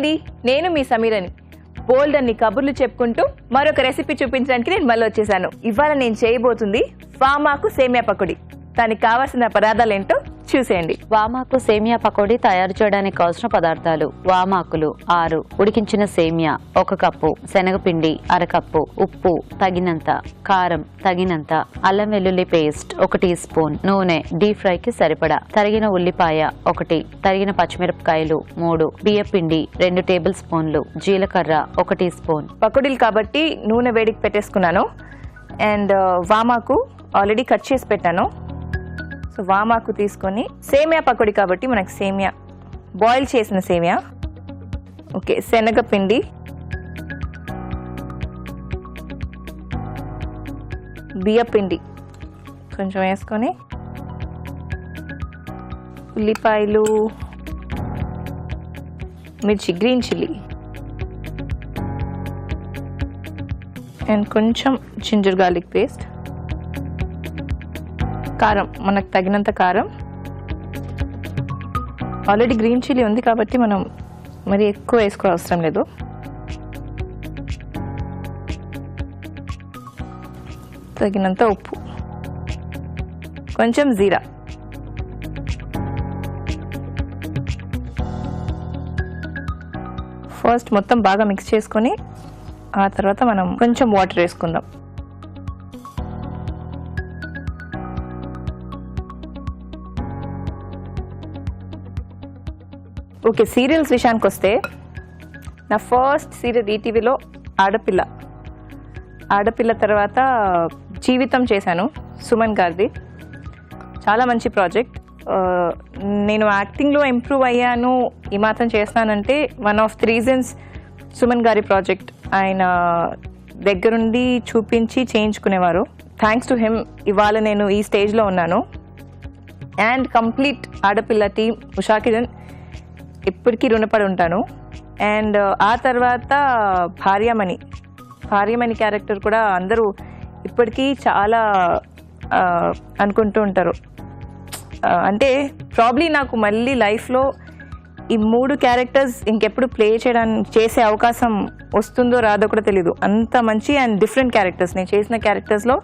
అండి, నేను మీ సమీరని. బోల్డ్ అన్ని కబుర్లు చెప్పుకుంటూ మరొక రెసిపీ చూపించడానికి నేను మళ్ళీ వచ్చేసాను. ఇవాళ నేను చేయబోతుంది వామాకు సేమియా పకోడీ. దానికి కావాల్సిన పదార్థాలు ఏంటో చూసేయండి. వామాకు సేమియా పకోడీ తయారు చేయడానికి కావాల్సిన పదార్థాలు: వామాకులు 6, ఉడికించిన సేమియా 1 కప్పు, శనగపిండి 1/2 కప్పు, ఉప్పు తగినంత, కారం తగినంత, అల్లం వెల్లుల్లి పేస్ట్ 1 టీ స్పూన్, నూనె డీప్ ఫ్రై కి సరిపడా, తరిగిన ఉల్లిపాయ 1, తరిగిన పచ్చిమిరపకాయలు 3, బియ్యపిండి 2 టేబుల్ స్పూన్లు, జీలకర్ర 1 టీ స్పూన్. పకోడీలు కాబట్టి నూనె వేడికి పెట్టేసుకున్నాను. అండ్ వామాకు ఆల్రెడీ కట్ చేసి పెట్టాను. సో వామాకు తీసుకొని, సేమియా పకోడీ కాబట్టి మనకు సేమియా బాయిల్ చేసిన సేమియా, ఓకే, శనగపిండి, బియ్యపిండి కొంచెం వేసుకొని, ఉల్లిపాయలు, మిర్చి, గ్రీన్ చిల్లీ అండ్ కొంచెం జింజర్ గార్లిక్ పేస్ట్, కారం మనకు తగినంత కారం. ఆల్రెడీ గ్రీన్ చిల్లీ ఉంది కాబట్టి మనం మరి ఎక్కువ వేసుకో అవసరం లేదు. తగినంత ఉప్పు, కొంచెం జీరా, ఫస్ట్ మొత్తం బాగా మిక్స్ చేసుకొని ఆ తర్వాత మనం కొంచెం వాటర్ వేసుకుందాం. ఓకే, సీరియల్స్ విషయానికి వస్తే నా ఫస్ట్ సీరియల్ ఈటీవీలో ఆడపిల్ల తర్వాత జీవితం చేశాను, సుమన్ గారిది. చాలా మంచి ప్రాజెక్ట్. నేను యాక్టింగ్లో ఇంప్రూవ్ అయ్యాను, ఈ మాత్రం చేస్తానంటే one of the reasons Suman గారి ప్రాజెక్ట్. ఆయన దగ్గరుండి చూపించి చేయించుకునేవారు. థ్యాంక్స్ టు హిమ్ ఇవాళ నేను ఈ స్టేజ్లో ఉన్నాను. అండ్ కంప్లీట్ ఆడపిల్ల టీం, ఉషా కిరణ్, ఇప్పటికీ రుణపడి ఉంటాను. అండ్ ఆ తర్వాత భార్యమణి క్యారెక్టర్ కూడా అందరూ ఇప్పటికీ చాలా అనుకుంటూ ఉంటారు. అంటే ప్రాబ్లీ నాకు మళ్ళీ లైఫ్లో ఈ 3 క్యారెక్టర్స్ ఇంకెప్పుడు చేసే అవకాశం వస్తుందో రాదో కూడా తెలీదు. అంత మంచి అండ్ డిఫరెంట్ క్యారెక్టర్స్ నేను చేసిన క్యారెక్టర్స్లో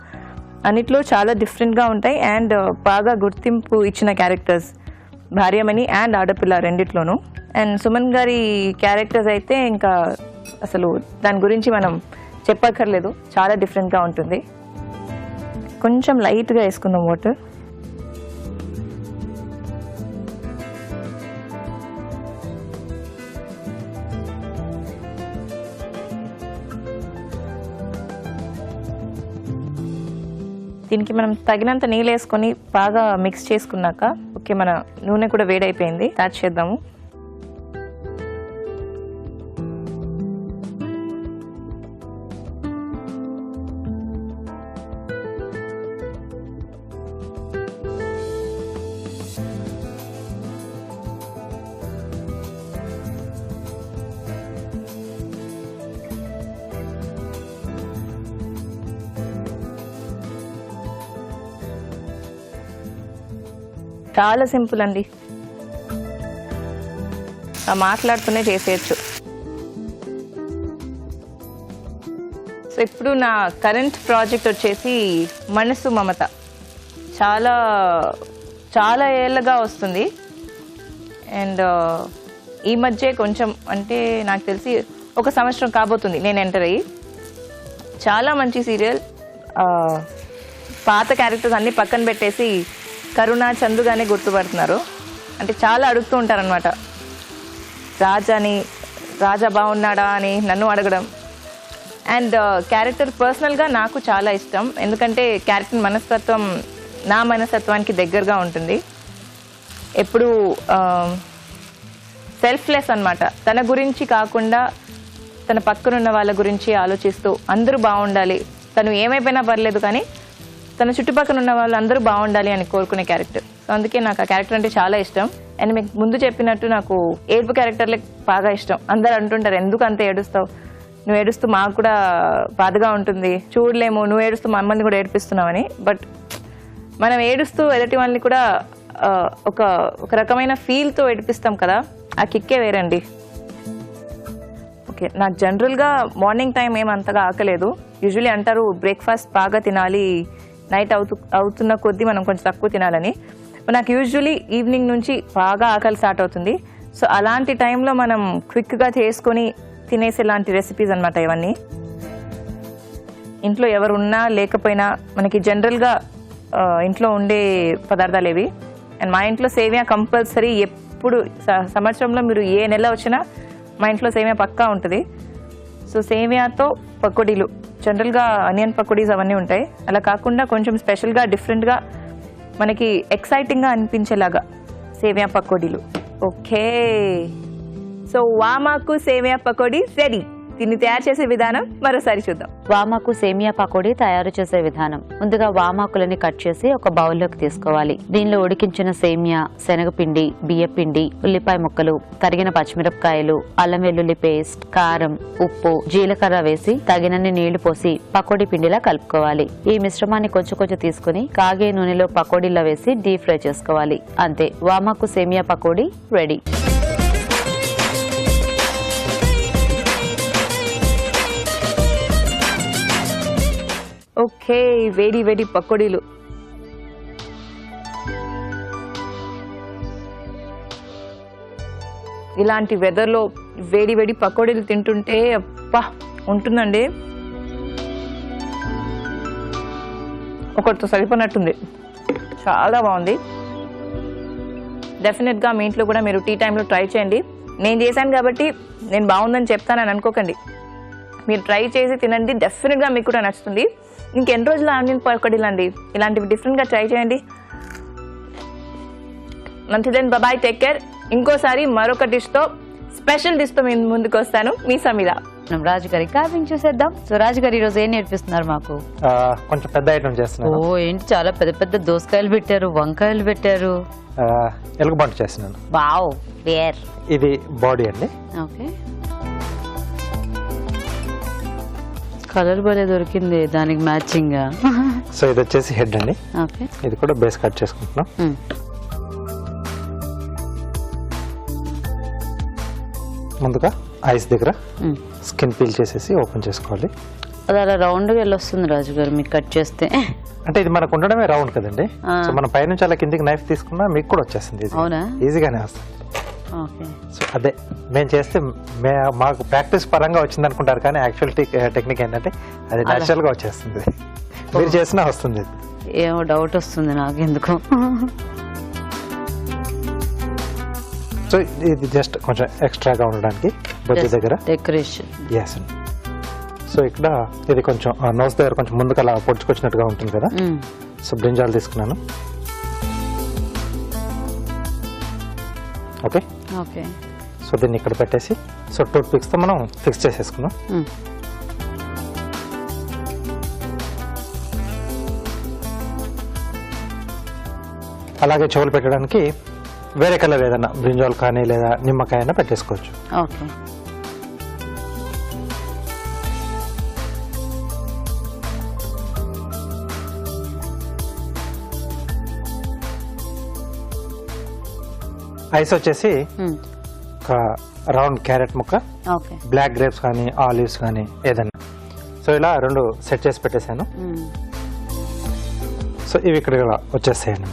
అన్నిట్లో చాలా డిఫరెంట్గా ఉంటాయి. అండ్ బాగా గుర్తింపు ఇచ్చిన క్యారెక్టర్స్ భార్యమణి అండ్ ఆడపిల్ల రెండిట్లోనూ. అండ్ సుమన్ గారి క్యారెక్టర్స్ అయితే ఇంకా అసలు దాని గురించి మనం చెప్పక్కర్లేదు, చాలా డిఫరెంట్గా ఉంటుంది. కొంచెం లైట్గా వేసుకుందాం వాటర్. దీనికి మనం తగినంత నీళ్ళు వేసుకొని బాగా మిక్స్ చేసుకున్నాక, ఓకే, మన నూనె కూడా వేడైపోయింది, స్టార్ట్ చేద్దాము. చాలా సింపుల్ అండి, మాట్లాడుతూనే చేసేయచ్చు. సో ఇప్పుడు నా కరెంట్ ప్రాజెక్ట్ వచ్చేసి మనసు మమత. చాలా చాలా ఏళ్ళగా వస్తుంది. అండ్ ఈ మధ్య కొంచెం, అంటే నాకు తెలిసి 1 సంవత్సరం కాబోతుంది నేను ఎంటర్ అయ్యి. చాలా మంచి సీరియల్. పాత క్యారెక్టర్స్ అన్నీ పక్కన పెట్టేసి కరుణ, చందుగానే గుర్తుపడుతున్నారు. అంటే చాలా అడుగుతూ ఉంటారనమాట, రాజా బాగున్నాడా అని నన్ను అడగడం. అండ్ క్యారెక్టర్ పర్సనల్గా నాకు చాలా ఇష్టం, ఎందుకంటే క్యారెక్టర్ మనస్తత్వం నా మనస్తత్వానికి దగ్గరగా ఉంటుంది. ఎప్పుడు సెల్ఫ్లెస్ అనమాట, తన గురించి కాకుండా తన పక్కనున్న వాళ్ళ గురించి ఆలోచిస్తూ అందరూ బాగుండాలి, తను ఏమైపోయినా పర్లేదు కానీ తన చుట్టుపక్కల ఉన్న వాళ్ళు అందరూ బాగుండాలి అని కోరుకునే క్యారెక్టర్. సో అందుకే నాకు ఆ క్యారెక్టర్ అంటే చాలా ఇష్టం. అండ్ మీకు ముందు చెప్పినట్టు నాకు ఏడుపు క్యారెక్టర్లే బాగా ఇష్టం. అందరు అంటుంటారు, ఎందుకు అంత ఏడుస్తావు, నువ్వు ఏడుస్తూ మాకు కూడా బాధగా ఉంటుంది, చూడలేము, నువ్వు ఏడుస్తూ మమ్మల్ని కూడా ఏడిపిస్తున్నావని. బట్ మనం ఏడుస్తూ ఎదుటి వాళ్ళని కూడా ఒక రకమైన ఫీల్తో ఏడిపిస్తాం కదా, ఆ కిక్కే వేరండి. ఓకే, నాకు జనరల్గా మార్నింగ్ టైం ఏమంతగా ఆకలేదు. యూజువలీ అంటారు బ్రేక్ఫాస్ట్ బాగా తినాలి, నైట్ అవుతున్న కొద్దీ మనం కొంచెం తక్కువ తినాలని. నాకు యూజువలీ ఈవినింగ్ నుంచి బాగా ఆకలి స్టార్ట్ అవుతుంది. సో అలాంటి టైంలో మనం క్విక్గా చేసుకొని తినేసేలాంటి రెసిపీస్ అనమాట ఇవన్నీ. ఇంట్లో ఎవరు ఉన్నా లేకపోయినా మనకి జనరల్గా ఇంట్లో ఉండే పదార్థాలు ఇవి. అండ్ మా ఇంట్లో సేమియా కంపల్సరీ, ఎప్పుడు సంవత్సరంలో మీరు ఏ నెల వచ్చినా మా ఇంట్లో సేమియా పక్కా ఉంటుంది. సో సేమియాతో పకోడీలు, జనరల్గా ఆనియన్ పకోడీస్ అవన్నీ ఉంటాయి. అలా కాకుండా కొంచెం స్పెషల్గా డిఫరెంట్గా మనకి ఎక్సైటింగ్గా అనిపించేలాగా సేమియా పకోడీలు. ఓకే, సో వామాకు సేమియా పకోడీ రెడీ. దీన్ని తయారు చేసే విధానం మరోసారి చూద్దాం. వామాకు సేమియా పకోడీ తయారు చేసే విధానం. ముందుగా వామాకులని కట్ చేసి ఒక బౌల్లోకి తీసుకోవాలి. దీనిలో ఉడికించిన సేమియా, శనగపిండి, బియ్యపిండి, ఉల్లిపాయ ముక్కలు, తరిగిన పచ్చిమిరపకాయలు, అల్లం వెల్లుల్లి పేస్ట్, కారం, ఉప్పు, జీలకర్ర వేసి తగినన్ని నీళ్లు పోసి పకోడీ పిండిలా కలుపుకోవాలి. ఈ మిశ్రమాన్ని కొంచెం కొంచెం తీసుకుని కాగే నూనెలో పకోడీలో వేసి డీప్ ఫ్రై చేసుకోవాలి. అంతే, వామాకు సేమియా పకోడీ రెడీ. ఓకే, వేడి వేడి పకోడీలు. ఇలాంటి వెదర్లో వేడి వేడి పకోడీలు తింటుంటే అబ్బా ఉంటుందండి, ఒకటితో సరిపోనట్టుంది. చాలా బాగుంది. డెఫినెట్గా మీ ఇంట్లో కూడా మీరు టీ టైంలో ట్రై చేయండి. నేను చేశాను కాబట్టి నేను బాగుందని చెప్తానని అనుకోకండి. మీరు ట్రై చేసి తినండి, డెఫినెట్గా మీకు కూడా నచ్చుతుంది. ఇంకెన్ని రోజులు ఆనియన్ పకోడీలు అండి, ఇలాంటివి డిఫరెంట్గా ట్రై చేయండి. మంచి దెన్, బాయ్, టేక్ కేర్. ఇంకోసారి మరొక డిష్తో, స్పెషల్ డిష్తో మేము ముందుకు వస్తాను. మీ సమీర. రాజు గారి కార్వింగ్ చూసేద్దాం. సో రాజు గారు ఈరోజు ఏం నేర్పిస్తున్నారు మాకు? కొంచెం పెద్ద ఐటమ్ చేస్తున్నాను. ఓ ఏంటి, చాలా పెద్ద పెద్ద దోసకాయలు పెట్టారు, వంకాయలు పెట్టారు. ఎలుగుబంటి చేస్తున్నాను. Wow, where. ఇది బాడీ అండి. ఓకే, కలర్ భలే దొరికింది దానికి మ్యాచింగ్ గా. సో ఇది వచ్చేసి హెడ్ అండి. ఓకే, ఇది కూడా బేస్ కట్ చేసుకుంటున్నాం. ముందుగా ఐస్ దగ్గర స్కిన్ పీల్ చేసేసి ఓపెన్ చేసుకోవాలి. అది అలా రౌండ్ గా వెళ్ళొస్తుంది రాజు గారు మీకు కట్ చేస్తే. అంటే ఇది మనకు ఉండడమే రౌండ్ కదండి. సో మనం పైనుంచి అలా కిందికి నైఫ్ తీసుకున్నా మీకు కూడా వచ్చేస్తుంది. అవునా? ఈజీగానే వస్తుంది. ఓకే, సో అదే మేము చేస్తే మాకు ప్రాక్టీస్ పరంగా వచ్చింది అనుకుంటారు, కానీ యాక్చువల్ టెక్నిక్ ఏంటంటే అది న్యాచురల్ గా వచ్చేస్తుంది. మీరు చేసినా వస్తుంది. ఏమో డౌట్ వస్తుంది నాకు ఎందుకు. సో ఇది జస్ట్ కొంచెం ఎక్స్ట్రాగా ఉండడానికి బొజ్జు దగ్గర డెకరేషన్. ఎస్ అండి. సో ఇక్కడ ఇది కొంచెం నోస్ దగ్గర కొంచెం ముందుకు అలా పొడుచుకొచ్చినట్టుగా ఉంటుంది కదా. సో బ్రింజాల్ తీసుకున్నాను. ఓకే ఓకే, సో దీన్ని ఇక్కడ పెట్టేసి, సో టూత్ పిక్స్తో మనం ఫిక్స్ చేసేసుకున్నాం. అలాగే చెవులు పెట్టడానికి వేరే కలర్ ఏదైనా బ్రింజాల్ కానీ లేదా నిమ్మకాయ అయినా పెట్టేసుకోవచ్చు. ఓకే, ఐస్ వచ్చేసి ఒక రౌండ్ క్యారెట్ ముక్క, ఓకే, బ్లాక్ గ్రేప్స్ కానీ ఆలివ్స్ కానీ ఏదైనా. సో ఇలా రెండు సెట్ చేసి పెట్టేశాను. సో ఇవి ఇక్కడ వచ్చేస్తాయండి.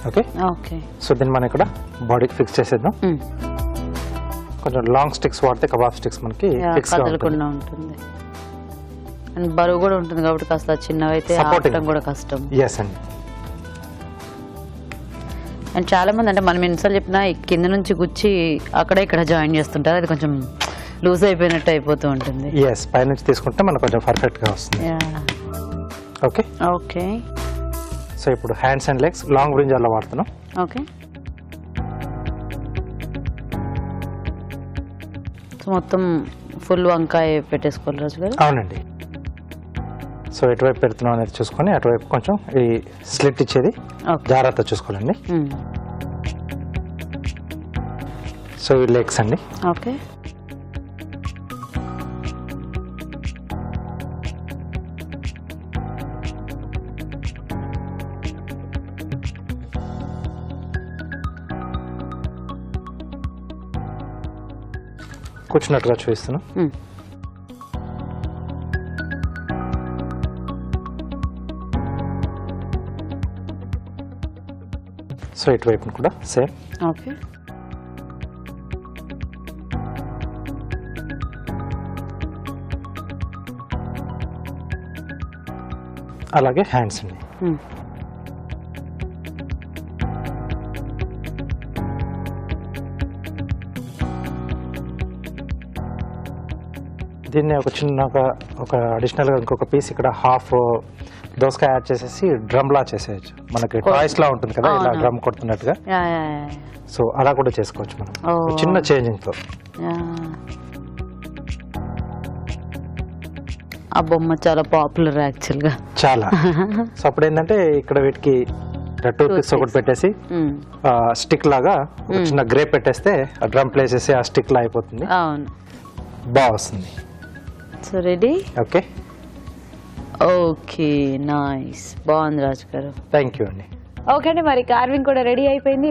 ఓకే ఓకే, సో దీన్ని మనం ఇక్కడ బాడీకి ఫిక్స్ చేసేద్దాం. కొంచెం లాంగ్ స్టిక్స్ వాడితే కబాబ్ స్టిక్స్ మనకి ఫిక్స్ కదలకుండా ఉంటుంది. అండ్ బరువు కూడా ఉంటుంది కాబట్టి కాస్త చిన్నవైతే ఆపడం కూడా కష్టం. ఎస్ అండి. అండ్ చాలా మంది అంటే మనం ఎన్నిసార్లు చెప్పినా కింద నుంచి గుచ్చి అక్కడ ఇక్కడ జాయిన్ చేస్తుంటారు, అది కొంచెం లూజ్ అయిపోయినట్టు అయిపోతూ ఉంటుంది. ఎస్, పైనుంచి తీసుకుంటే మనకు కొంచెం పర్ఫెక్ట్ గా వస్తుంది. ఓకే ఓకే, సో ఇప్పుడు హ్యాండ్స్ అండ్ లెగ్స్ లాంగ్ బ్రింజాల్లో వాడుతున్నాం. ఓకే, సో మొత్తం ఫుల్ వంకాయ పెట్టేసుకోవాలి రాజు గారు. అవునండి. సో ఎటువైపు పెడుతున్నాం అనేది చూసుకొని అటువైపు కొంచెం ఈ స్లిట్ ఇచ్చేది జాగ్రత్త చూసుకోవాలండి. సో ఈ లెగ్స్ అండి. ఓకే, కూర్చున్నట్టుగా చూపిస్తున్నాను. మ్మ్. సో ఇటువైపును కూడా సేమ్. ఓకే. అలాగే హ్యాండ్స్ అండి. మ్మ్. దీన్ని ఒక చిన్నగా ఒక అడిషనల్గా ఇంకొక పీస్ ఇక్కడ హాఫ్ దోసకాయ యాడ్ చేసేసి డ్రమ్ లా చేసేయచ్చు. మనకి టాయ్స్ లా ఉంటుంది కదా, ఇలా డ్రమ్ కొడుతున్నట్టుగా. Yeah, yeah, yeah. సో అలా కూడా చేసుకోవచ్చు మనం, ఓ. ఒక చిన్న చేంజింగ్ తో. యా. ఆ బొమ్మ చాలా పాపులర్ యాక్చువల్గా. చాలా. సో అప్పుడు ఏంటంటే ఇక్కడ వీటికి టూత్ పిక్స్ ఒకటి పెట్టేసి స్టిక్ లాగా ఒక చిన్న గ్రేప్ పెట్టేస్తే ఆ డ్రమ్ ప్లేస్ చేసి ఆ స్టిక్ లా అయిపోతుంది. అవును. బాగా వస్తుంది. So ready. Okay. Okay, nice, బాగుంది రాజు గారు. థ్యాంక్ యూ అండి. ఓకే అండి, మరి కార్వింగ్ కూడా రెడీ అయిపోయింది.